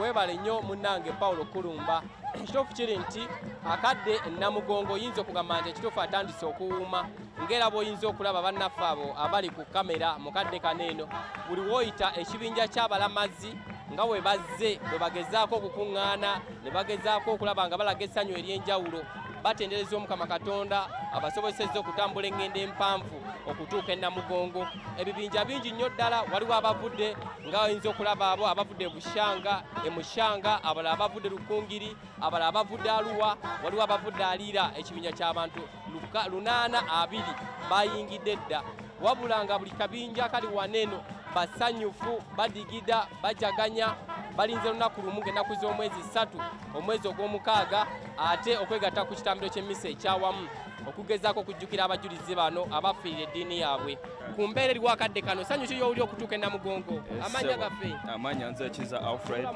webale nnyo munnange Paulo Kulumba. Ekituufu kiri nti akadde Namugongo yinza okugamba nti ekituufu atandise okuwuuma ng'era bw'oyinza okulaba bannaffe abo abali ku kamera mu kadde kano eno buli w'oyita ekibinja ky'abalamazi nga bwe bazze bwe bagezaako okukuŋŋaana ne bagezaako okulaba nga balaga essanyu ery'enjawulo batendereza Omukama Katonda abasobozesezza okutambula eŋŋendo empanvu okutuuka e Namugongo. Ebibinja bingi nnyo ddala, waliwo abavudde nga oyinza okulaba abo abavudde Bushanga, Mushanga, abalala abavudde Lukungiri, abalala abavudde Arua, waliwo abavudde Aliira. Ekibinja ky'abantu 820 bayingidde dda, wabula nga buli kabinja kali waneno basanyufu, badigida, bajaganya, balinze lunaku lumu ng'ennaku z'omwezi 3 omwezi ogw'omukaaga ate okwegatta ku kitambiro ky'emmisa ekyawamu okugezaako okujjukira abajulizi bano abafiirira eddiini yaabwe. Ku mbeera eriwo akadde kano ssanyu ki ly'oli okutuuka e Namugongo? Amannya gaffe? Amannya nze Kiza Alfred.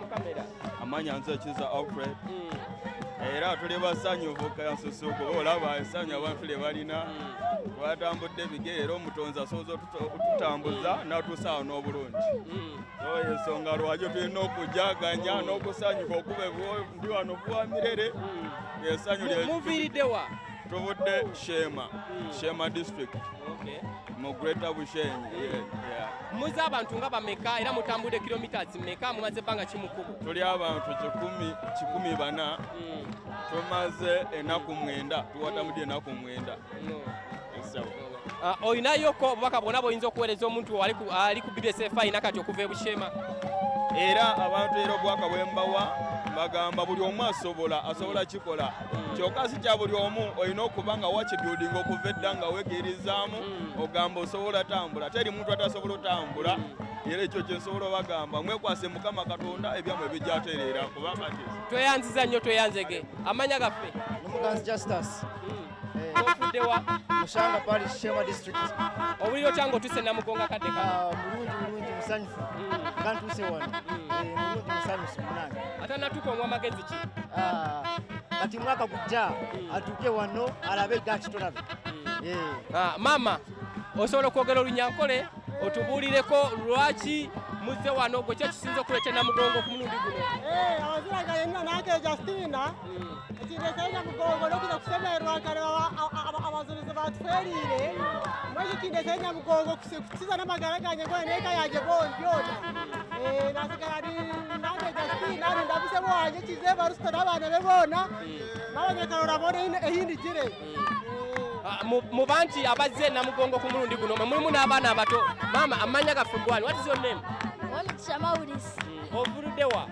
Amannya nze Kiza Alfred. Era tuli basanyufu kansusuko olaba essanyu abantu lye balina twatambudde ebigere era omutonzi asoboza otutambuza n'atuusa n'obulungi. Ensonga lwaki tulina okujaganya n'okusanyuka okuba ndi wano vuba Mirere essanyu lye muviiridde wa? Tuvudde Shema district mu Greater Bushenyi. Muze abantu nga bameka era mutambudde kilometers mmeka mumaze ebbanga kimukubu? Tuli abantu 140 tumaze ennaku 9 tuwatambudde ennaku 9. Oyinayoko obubaka bwonna bw'oyinza okuweereza omuntu ali ku BBSF ayina kati okuva e Bushema? Era abantu era obubaka bwe mbawa bagamba buli omu asobola kikola kyokka si kya buli omu olina okuba nga wakibyudinga okuva edda nga weegerizaamu ogamba osobola tambula, teri muntu atasobola otambula. Era ekyo kyensobola obagamba mwekwase Mukama Katonda ebyamwe bijjatereera kuba kati tweyanziza nnyo tweyanzege. Amanya gaffe? Muganzi Justus. Ofudde wa? Mushanga Parish, Shema district. Obuliri otya ng'otuuse Namugongo akadde kano? Mulungi musanyufu nga ntuuse wano. Mulungi musanyufu munange. Atanatuuka omwa magezi ki? Kati mwaka gujja atuuke wano alabe gakitolabe. Maama osobola okwogera Olunyankole otubuulireko lwaki muzze wano gwe kisinza okuleeta Namugongo ku mulundi guno? Abaziraga yenna nange Justina ekindeese Namugongo n'okuza kusemererwa kale abazulizi batufeeriire mwekyo kindeese Namugongo kusiza n'amagara gange gona n'eka yange byona nasigala nange Justina ndabusebo wange kize barusita n'abaana be boona n'abanyakalola boona ehindikire. Mu bantu abazze Namugongo ku mulundi guno mulimu n'abaana abato. Maama amanya gaffe gwani? What is your name? Wamitisha Maurice. Ovuludde wa?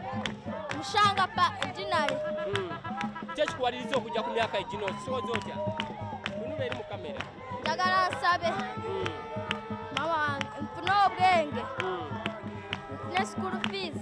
Mushanga Dinari. Kyekikuwaliriza okujja ku myaka egino kisoboza otya? Tunula eri mu kamera. Njagala nsabe mama wange nfune obwenge nfune school fees.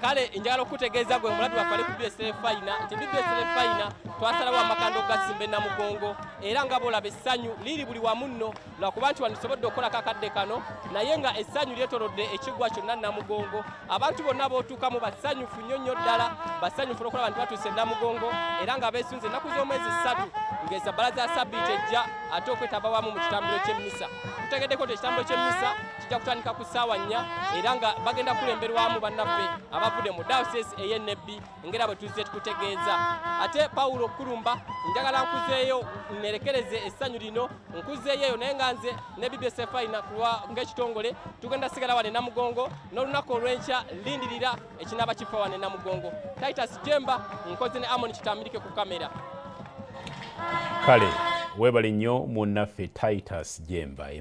Kale njagala okutegeeza gwe omuladu waffe ali ku BBSF fayina nti BBSF fayina twasalawo amakando gasimba e Namugongo era nga bolaba essanyu liri buli wamu nno lwakuba nti wano tusobodde okukolako akadde kano naye nga essanyu lyetorodde ekiggwa kyonna Namugongo. Abantu bonna bootuukamu basanyufu nnyo ddala, basanyufu olw'okulaba nti batuuse e Namugongo era nga beesunze ennaku z'omwezi 3 ng'esabbala za Ssabbiiti ejja ate okwetaba wamu mu kitambiro ky'emmisa. Tutegeddeko nti ekitambiro ky'emmisa kijja kutandika ku ssaawa 4 era nga bagenda kulemberwamu bannaffe abavudde mu dayosesi ey'e Nebbi ngera bwe tuzze tukutegeeza. Ate Paulo Kulumba njagala nkuzeeyo nerekereze essanyu lino nkuzeeyo naye nga nze ne BBSF ayina ng'ekitongole tugenda sigala wane Namugongo n'olunaku olw'enkya lindirira ekinaaba kifa wane Namugongo. Titus Jemba nkoze ne Amon Kitamirike ku kamera. Kale webale nnyo munnaffe Titus Jemba.